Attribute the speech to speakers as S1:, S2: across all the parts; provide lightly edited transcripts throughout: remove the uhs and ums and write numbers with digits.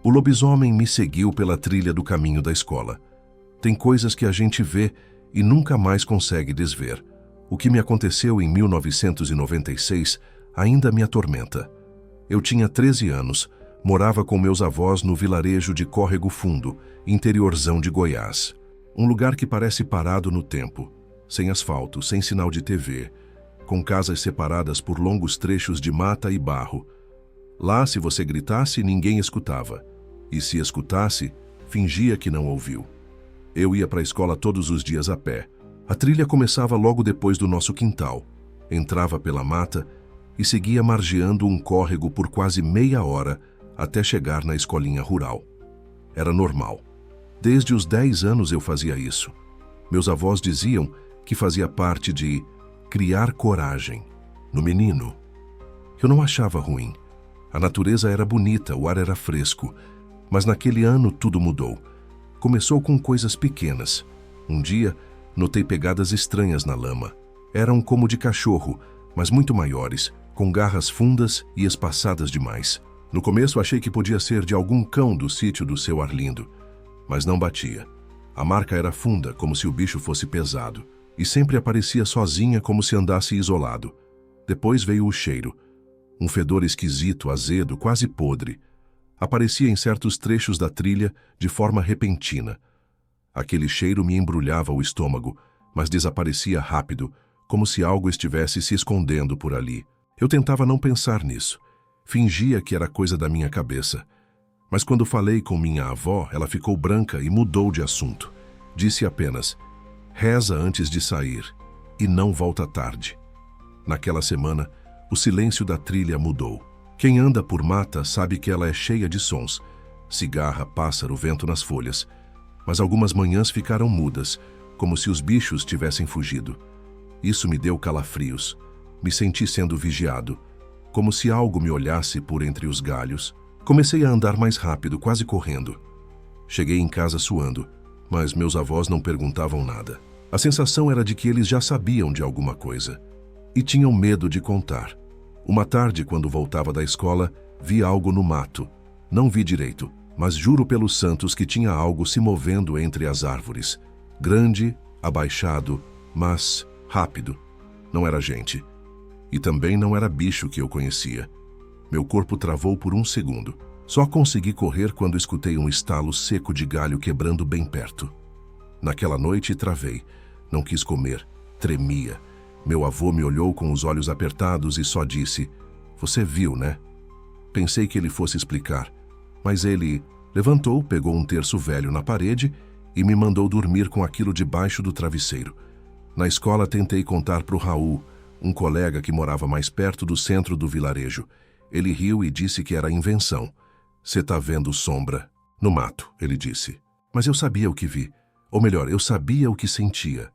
S1: O lobisomem me seguiu pela trilha do caminho da escola. Tem coisas que a gente vê e nunca mais consegue desver. O que me aconteceu em 1996 ainda me atormenta. Eu tinha 13 anos, morava com meus avós no vilarejo de Córrego Fundo, interiorzão de Goiás. Um lugar que parece parado no tempo, sem asfalto, sem sinal de TV, com casas separadas por longos trechos de mata e barro. Lá, se você gritasse, ninguém escutava. E se escutasse, fingia que não ouviu. Eu ia para a escola todos os dias a pé. A trilha começava logo depois do nosso quintal. Entrava pela mata e seguia margeando um córrego por quase meia hora até chegar na escolinha rural. Era normal. Desde os 10 anos eu fazia isso. Meus avós diziam que fazia parte de criar coragem no menino. Eu não achava ruim. A natureza era bonita, o ar era fresco. Mas naquele ano tudo mudou. Começou com coisas pequenas. Um dia, notei pegadas estranhas na lama. Eram como de cachorro, mas muito maiores, com garras fundas e espaçadas demais. No começo achei que podia ser de algum cão do sítio do seu Arlindo, mas não batia. A marca era funda, como se o bicho fosse pesado, e sempre aparecia sozinha como se andasse isolado. Depois veio o cheiro. Um fedor esquisito, azedo, quase podre. Aparecia em certos trechos da trilha de forma repentina. Aquele cheiro me embrulhava o estômago, mas desaparecia rápido, como se algo estivesse se escondendo por ali. Eu tentava não pensar nisso. Fingia que era coisa da minha cabeça. Mas quando falei com minha avó, ela ficou branca e mudou de assunto. Disse apenas: "Reza antes de sair e não volta tarde." Naquela semana, o silêncio da trilha mudou. Quem anda por mata sabe que ela é cheia de sons. Cigarra, pássaro, vento nas folhas. Mas algumas manhãs ficaram mudas, como se os bichos tivessem fugido. Isso me deu calafrios. Me senti sendo vigiado, como se algo me olhasse por entre os galhos. Comecei a andar mais rápido, quase correndo. Cheguei em casa suando, mas meus avós não perguntavam nada. A sensação era de que eles já sabiam de alguma coisa e tinham medo de contar. Uma tarde, quando voltava da escola, vi algo no mato. Não vi direito, mas juro pelos santos que tinha algo se movendo entre as árvores. Grande, abaixado, mas rápido. Não era gente. E também não era bicho que eu conhecia. Meu corpo travou por um segundo. Só consegui correr quando escutei um estalo seco de galho quebrando bem perto. Naquela noite travei. Não quis comer. Tremia. Meu avô me olhou com os olhos apertados e só disse: "Você viu, né?" Pensei que ele fosse explicar, mas ele levantou, pegou um terço velho na parede e me mandou dormir com aquilo debaixo do travesseiro. Na escola tentei contar para o Raul, um colega que morava mais perto do centro do vilarejo. Ele riu e disse que era invenção. "Cê tá vendo sombra no mato", ele disse. Mas eu sabia o que vi. Ou melhor, eu sabia o que sentia.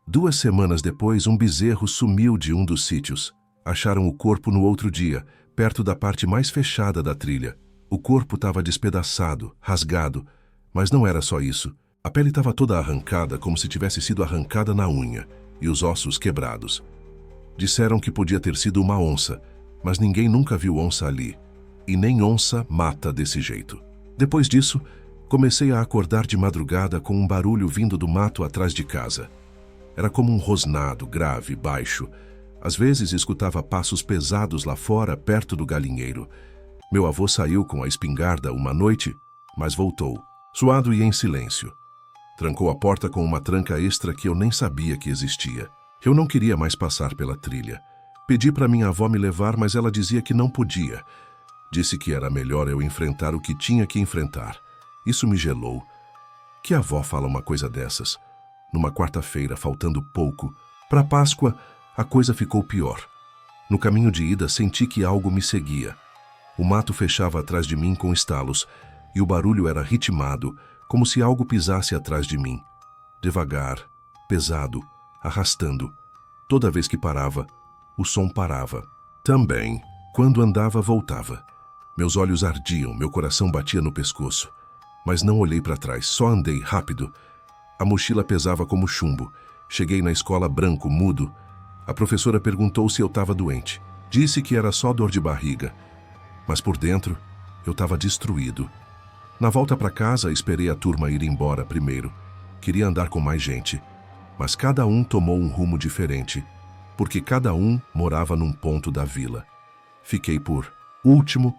S1: 2 semanas depois, um bezerro sumiu de um dos sítios. Acharam o corpo no outro dia, perto da parte mais fechada da trilha. O corpo estava despedaçado, rasgado, mas não era só isso. A pele estava toda arrancada, como se tivesse sido arrancada na unha, e os ossos quebrados. Disseram que podia ter sido uma onça, mas ninguém nunca viu onça ali. E nem onça mata desse jeito. Depois disso, comecei a acordar de madrugada com um barulho vindo do mato atrás de casa. Era como um rosnado, grave, baixo. Às vezes escutava passos pesados lá fora, perto do galinheiro. Meu avô saiu com a espingarda uma noite, mas voltou, suado e em silêncio. Trancou a porta com uma tranca extra que eu nem sabia que existia. Eu não queria mais passar pela trilha. Pedi para minha avó me levar, mas ela dizia que não podia. Disse que era melhor eu enfrentar o que tinha que enfrentar. Isso me gelou. Que avó fala uma coisa dessas? Numa quarta-feira, faltando pouco, para Páscoa, a coisa ficou pior. No caminho de ida, senti que algo me seguia. O mato fechava atrás de mim com estalos, e o barulho era ritmado, como se algo pisasse atrás de mim. Devagar, pesado, arrastando. Toda vez que parava, o som parava. Também, quando andava, voltava. Meus olhos ardiam, meu coração batia no pescoço. Mas não olhei para trás, só andei rápido. A mochila pesava como chumbo. Cheguei na escola branco, mudo. A professora perguntou se eu estava doente. Disse que era só dor de barriga. Mas por dentro, Eu estava destruído. Na volta para casa, esperei a turma ir embora primeiro. Queria andar com mais gente, mas cada um tomou um rumo diferente, porque cada um morava num ponto da vila. Fiquei por último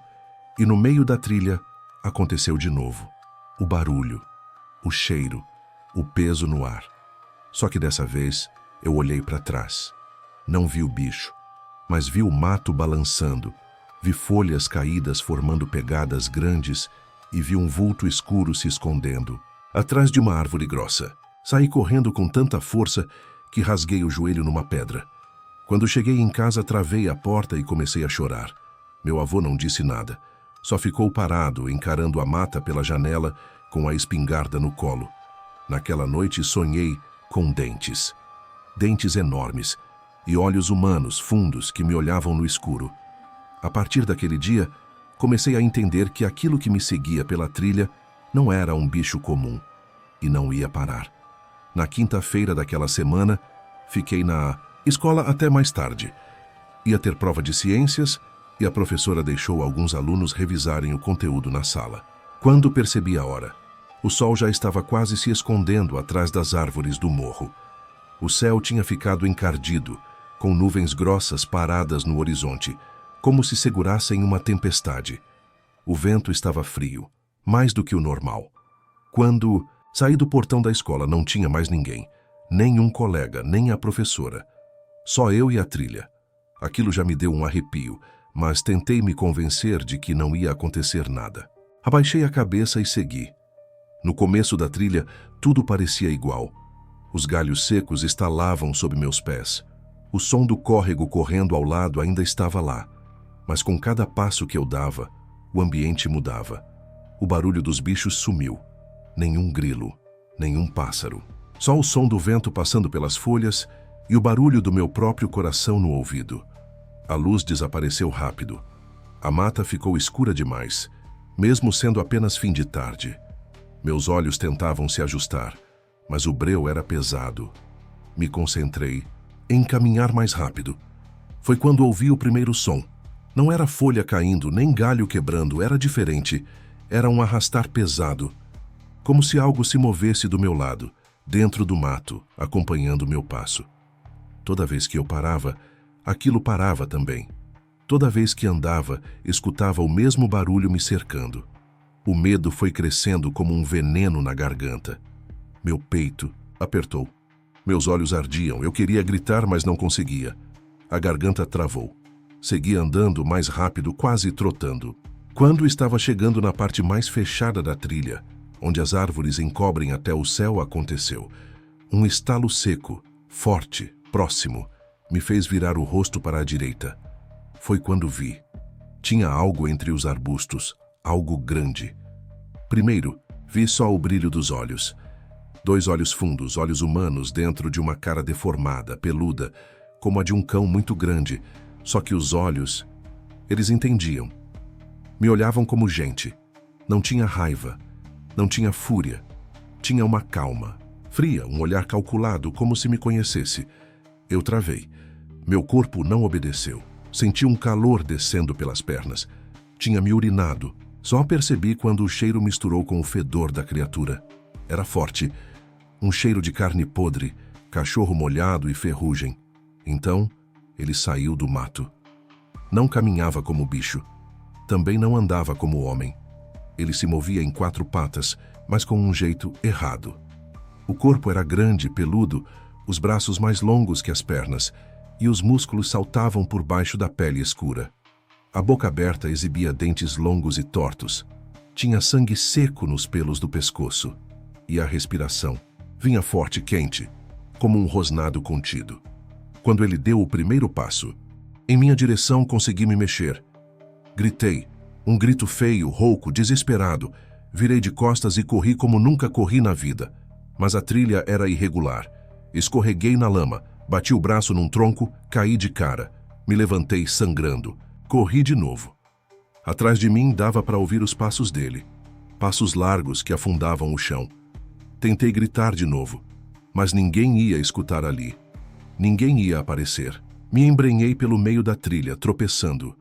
S1: e no meio da trilha aconteceu de novo. O barulho, o cheiro, o peso no ar. Só que dessa vez eu olhei para trás. Não vi o bicho, mas vi o mato balançando, vi folhas caídas formando pegadas grandes e vi um vulto escuro se escondendo atrás de uma árvore grossa. Saí correndo com tanta força que rasguei o joelho numa pedra. Quando cheguei em casa, travei a porta e comecei a chorar. Meu avô não disse nada, só ficou parado, encarando a mata pela janela com a espingarda no colo. Naquela noite sonhei com dentes. Dentes enormes e olhos humanos fundos que me olhavam no escuro. A partir daquele dia, comecei a entender que aquilo que me seguia pela trilha não era um bicho comum e não ia parar. Na quinta-feira daquela semana, fiquei na escola até mais tarde. Ia ter prova de ciências e a professora deixou alguns alunos revisarem o conteúdo na sala. Quando percebi a hora, o sol já estava quase se escondendo atrás das árvores do morro. O céu tinha ficado encardido, com nuvens grossas paradas no horizonte, como se segurassem uma tempestade. O vento estava frio, mais do que o normal. Quando saí do portão da escola, não tinha mais ninguém, nem um colega, nem a professora. Só eu e a trilha. Aquilo já me deu um arrepio, mas tentei me convencer de que não ia acontecer nada. Abaixei a cabeça e segui. No começo da trilha, tudo parecia igual. Os galhos secos estalavam sob meus pés. O som do córrego correndo ao lado ainda estava lá, mas com cada passo que eu dava, o ambiente mudava. O barulho dos bichos sumiu. Nenhum grilo, nenhum pássaro. Só o som do vento passando pelas folhas e o barulho do meu próprio coração no ouvido. A luz desapareceu rápido. A mata ficou escura demais, mesmo sendo apenas fim de tarde. Meus olhos tentavam se ajustar, mas o breu era pesado. Me concentrei em caminhar mais rápido. Foi quando ouvi o primeiro som. Não era folha caindo, nem galho quebrando, era diferente. Era um arrastar pesado, como se algo se movesse do meu lado, dentro do mato, acompanhando meu passo. Toda vez que eu parava, aquilo parava também. Toda vez que andava, escutava o mesmo barulho me cercando. O medo foi crescendo como um veneno na garganta. Meu peito apertou. Meus olhos ardiam. Eu queria gritar, mas não conseguia. A garganta travou. Segui andando mais rápido, quase trotando. Quando estava chegando na parte mais fechada da trilha, onde as árvores encobrem até o céu, aconteceu. Um estalo seco, forte, próximo, me fez virar o rosto para a direita. Foi quando vi. Tinha algo entre os arbustos, algo grande. Primeiro, vi só o brilho dos olhos. 2 olhos fundos, olhos humanos dentro de uma cara deformada, peluda, como a de um cão muito grande. Só que os olhos, eles entendiam. Me olhavam como gente. Não tinha raiva, não tinha fúria. Tinha uma calma, fria, um olhar calculado, como se me conhecesse. Eu travei. Meu corpo não obedeceu. Senti um calor descendo pelas pernas. Tinha me urinado. Só percebi quando o cheiro misturou com o fedor da criatura. Era forte. Um cheiro de carne podre, cachorro molhado e ferrugem. Então, ele saiu do mato. Não caminhava como bicho. Também não andava como homem. Ele se movia em 4 patas, mas com um jeito errado. O corpo era grande, peludo, os braços mais longos que as pernas, e os músculos saltavam por baixo da pele escura. A boca aberta exibia dentes longos e tortos. Tinha sangue seco nos pelos do pescoço. E a respiração vinha forte e quente, como um rosnado contido. Quando ele deu o primeiro passo, em minha direção consegui me mexer. Gritei, um grito feio, rouco, desesperado. Virei de costas e corri como nunca corri na vida. Mas a trilha era irregular. Escorreguei na lama, bati o braço num tronco, caí de cara. Me levantei sangrando. Corri de novo. Atrás de mim dava para ouvir os passos dele. Passos largos que afundavam o chão. Tentei gritar de novo, mas ninguém ia escutar ali. Ninguém ia aparecer. Me embrenhei pelo meio da trilha, tropeçando.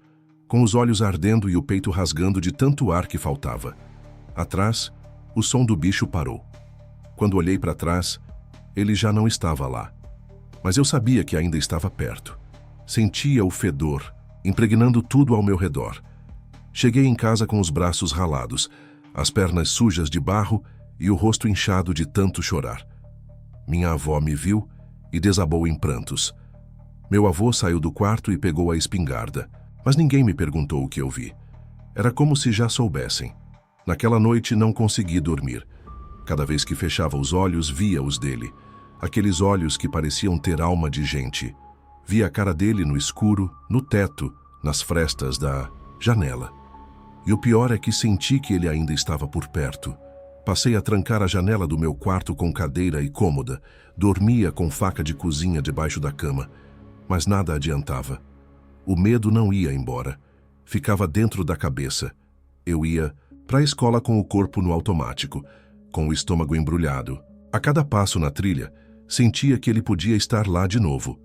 S1: com os olhos ardendo e o peito rasgando de tanto ar que faltava. Atrás, o som do bicho parou. Quando olhei para trás, ele já não estava lá. Mas eu sabia que ainda estava perto. Sentia o fedor, impregnando tudo ao meu redor. Cheguei em casa com os braços ralados, as pernas sujas de barro e o rosto inchado de tanto chorar. Minha avó me viu e desabou em prantos. Meu avô saiu do quarto e pegou a espingarda, mas ninguém me perguntou o que eu vi. Era como se já soubessem. Naquela noite não consegui dormir. Cada vez que fechava os olhos, via os dele. Aqueles olhos que pareciam ter alma de gente. Via a cara dele no escuro, no teto, nas frestas da janela. E o pior é que senti que ele ainda estava por perto. Passei a trancar a janela do meu quarto com cadeira e cômoda. Dormia com faca de cozinha debaixo da cama. Mas nada adiantava. O medo não ia embora. Ficava dentro da cabeça. Eu ia para a escola com o corpo no automático, com o estômago embrulhado. A cada passo na trilha, sentia que ele podia estar lá de novo.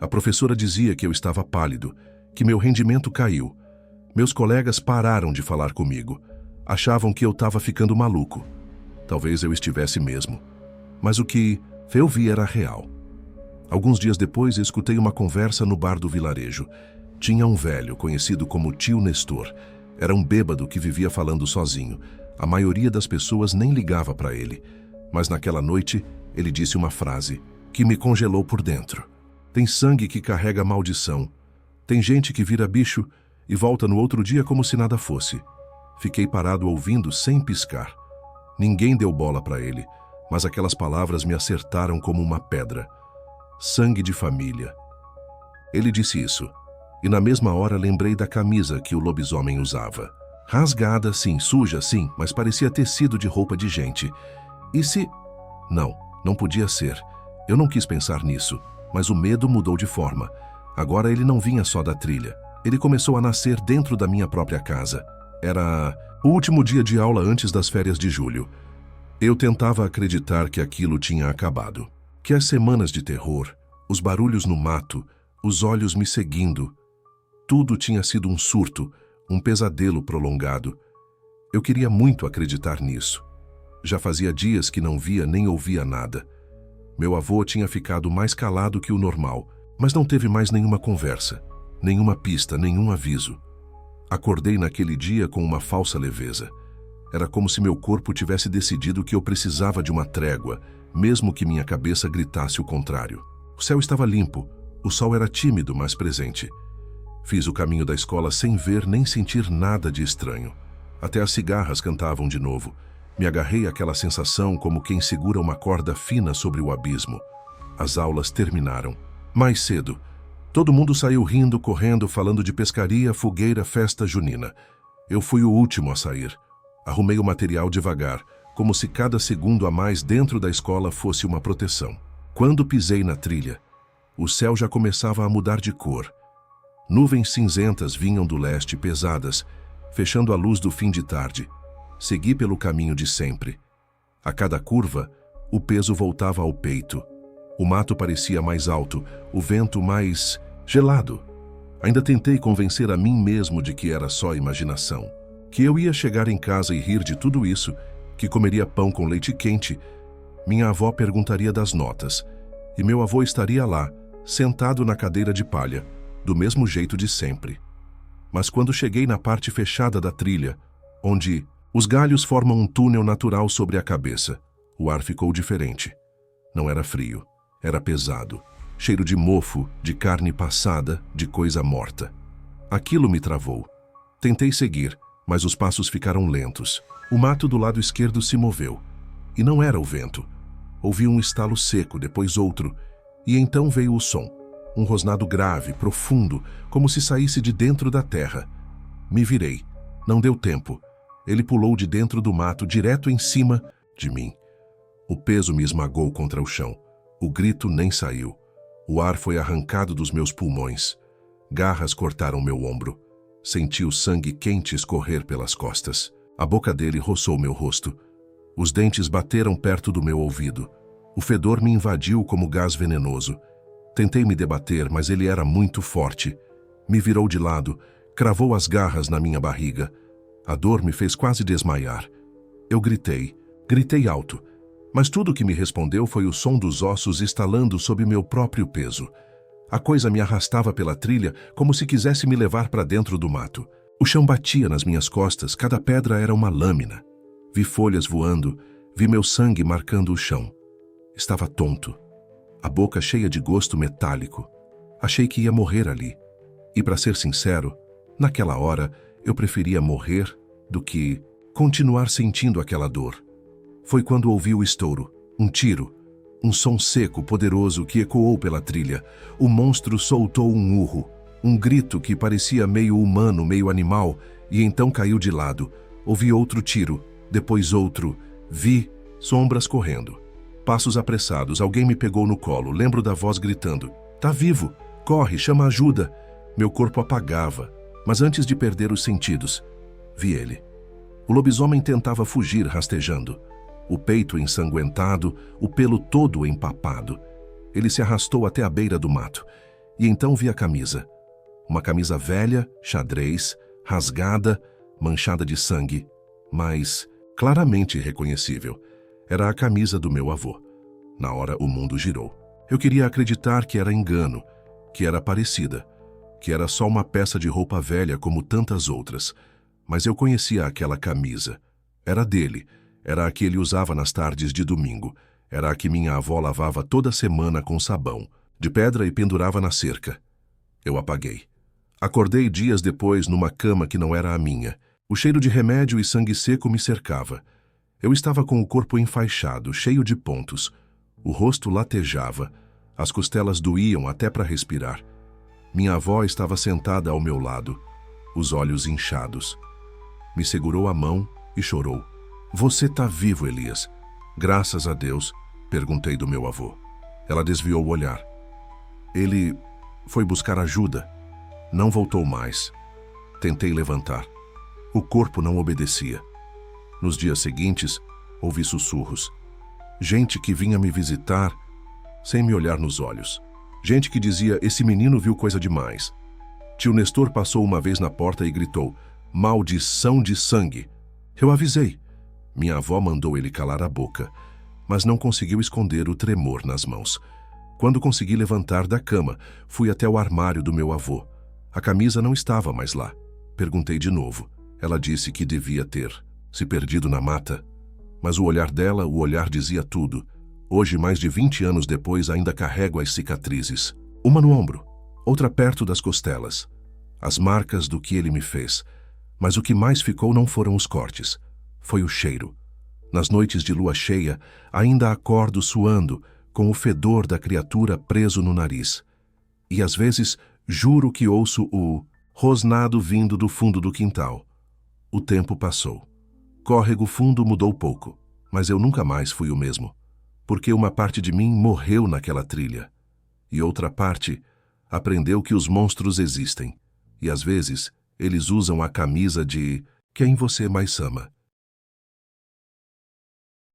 S1: A professora dizia que eu estava pálido, que meu rendimento caiu. Meus colegas pararam de falar comigo. Achavam que eu estava ficando maluco. Talvez eu estivesse mesmo. Mas o que eu vi era real. Alguns dias depois, escutei uma conversa no bar do vilarejo. Tinha um velho, conhecido como Tio Nestor. Era um bêbado que vivia falando sozinho. A maioria das pessoas nem ligava para ele. Mas naquela noite, ele disse uma frase que me congelou por dentro. Tem sangue que carrega maldição. Tem gente que vira bicho e volta no outro dia como se nada fosse. Fiquei parado ouvindo sem piscar. Ninguém deu bola para ele, mas aquelas palavras me acertaram como uma pedra. Sangue de família. Ele disse isso, e na mesma hora lembrei da camisa que o lobisomem usava. Rasgada, sim, suja, sim, mas parecia tecido de roupa de gente. E se... Não podia ser. Eu não quis pensar nisso, mas o medo mudou de forma. Agora ele não vinha só da trilha. Ele começou a nascer dentro da minha própria casa. Era o último dia de aula antes das férias de julho. Eu tentava acreditar que aquilo tinha acabado. Que as semanas de terror, os barulhos no mato, os olhos me seguindo, tudo tinha sido um surto, um pesadelo prolongado. Eu queria muito acreditar nisso. Já fazia dias que não via nem ouvia nada. Meu avô tinha ficado mais calado que o normal, mas não teve mais nenhuma conversa, nenhuma pista, nenhum aviso. Acordei naquele dia com uma falsa leveza. Era como se meu corpo tivesse decidido que eu precisava de uma trégua, mesmo que minha cabeça gritasse o contrário. O céu estava limpo, o sol era tímido, mas presente. Fiz o caminho da escola sem ver nem sentir nada de estranho. Até as cigarras cantavam de novo. Me agarrei àquela sensação como quem segura uma corda fina sobre o abismo. As aulas terminaram. Mais cedo. Todo mundo saiu rindo, correndo, falando de pescaria, fogueira, festa junina. Eu fui o último a sair. Arrumei o material devagar, como se cada segundo a mais dentro da escola fosse uma proteção. Quando pisei na trilha, o céu já começava a mudar de cor. Nuvens cinzentas vinham do leste pesadas, fechando a luz do fim de tarde. Segui pelo caminho de sempre. A cada curva, o peso voltava ao peito. O mato parecia mais alto, o vento mais gelado. Ainda tentei convencer a mim mesmo de que era só imaginação. Que eu ia chegar em casa e rir de tudo isso, que comeria pão com leite quente. Minha avó perguntaria das notas, e meu avô estaria lá, sentado na cadeira de palha, do mesmo jeito de sempre. Mas quando cheguei na parte fechada da trilha, onde os galhos formam um túnel natural sobre a cabeça, o ar ficou diferente. Não era frio, era pesado, cheiro de mofo, de carne passada, de coisa morta. Aquilo me travou. Tentei seguir, mas os passos ficaram lentos. O mato do lado esquerdo se moveu. E não era o vento. Ouvi um estalo seco, depois outro, e então veio o som. Um rosnado grave, profundo, como se saísse de dentro da terra. Me virei. Não deu tempo. Ele pulou de dentro do mato, direto em cima de mim. O peso me esmagou contra o chão. O grito nem saiu. O ar foi arrancado dos meus pulmões. Garras cortaram meu ombro. Senti o sangue quente escorrer pelas costas. A boca dele roçou meu rosto. Os dentes bateram perto do meu ouvido. O fedor me invadiu como gás venenoso. Tentei me debater, mas ele era muito forte. Me virou de lado, Cravou as garras na minha barriga. A dor me fez quase desmaiar. Eu gritei alto, mas tudo que me respondeu foi o som dos ossos estalando sob meu próprio peso. A coisa me arrastava pela trilha como se quisesse me levar para dentro do mato. O chão batia nas minhas costas, cada pedra era uma lâmina. Vi folhas voando, vi meu sangue marcando o chão. Estava tonto, a boca cheia de gosto metálico. Achei que ia morrer ali. E, para ser sincero, naquela hora eu preferia morrer do que continuar sentindo aquela dor. Foi quando ouvi o estouro, um tiro, um som seco, poderoso que ecoou pela trilha. O monstro soltou um urro, um grito que parecia meio humano, meio animal, e então caiu de lado. Ouvi outro tiro, depois outro. Vi sombras correndo. Passos apressados, alguém me pegou no colo. Lembro da voz gritando: "Tá vivo! Corre, chama ajuda!" Meu corpo apagava, mas antes de perder os sentidos, vi ele. O lobisomem tentava fugir rastejando. O peito ensanguentado, o pelo todo empapado. Ele se arrastou até a beira do mato. E então vi a camisa. Uma camisa velha, xadrez, rasgada, manchada de sangue, mas claramente reconhecível. Era a camisa do meu avô. Na hora, o mundo girou. Eu queria acreditar que era engano, que era parecida, que era só uma peça de roupa velha como tantas outras. Mas eu conhecia aquela camisa. Era dele. Era a que ele usava nas tardes de domingo. Era a que minha avó lavava toda semana com sabão, de pedra, e pendurava na cerca. Eu apaguei. Acordei dias depois numa cama que não era a minha. O cheiro de remédio e sangue seco me cercava. Eu estava com o corpo enfaixado, cheio de pontos. O rosto latejava. As costelas doíam até para respirar. Minha avó estava sentada ao meu lado, os olhos inchados. Me segurou a mão e chorou. "Você tá vivo, Elias." "Graças a Deus", perguntei do meu avô. Ela desviou o olhar. "Ele foi buscar ajuda. Não voltou mais." Tentei levantar. O corpo não obedecia. Nos dias seguintes, ouvi sussurros. Gente que vinha me visitar sem me olhar nos olhos. Gente que dizia: "Esse menino viu coisa demais." Tio Nestor passou uma vez na porta e gritou: "Maldição de sangue." Eu avisei. Minha avó mandou ele calar a boca, mas não conseguiu esconder o tremor nas mãos. Quando consegui levantar da cama, fui até o armário do meu avô. A camisa não estava mais lá. Perguntei de novo. Ela disse que devia ter se perdido na mata. Mas o olhar dela, o olhar dizia tudo. Hoje, mais de 20 anos depois, ainda carrego as cicatrizes. Uma no ombro, outra perto das costelas. As marcas do que ele me fez. Mas o que mais ficou não foram os cortes. Foi o cheiro. Nas noites de lua cheia, ainda acordo suando, com o fedor da criatura preso no nariz. E às vezes, juro que ouço o rosnado vindo do fundo do quintal. O tempo passou. Córrego Fundo mudou pouco, mas eu nunca mais fui o mesmo. Porque uma parte de mim morreu naquela trilha. E outra parte aprendeu que os monstros existem. E às vezes, eles usam a camisa de quem você mais ama.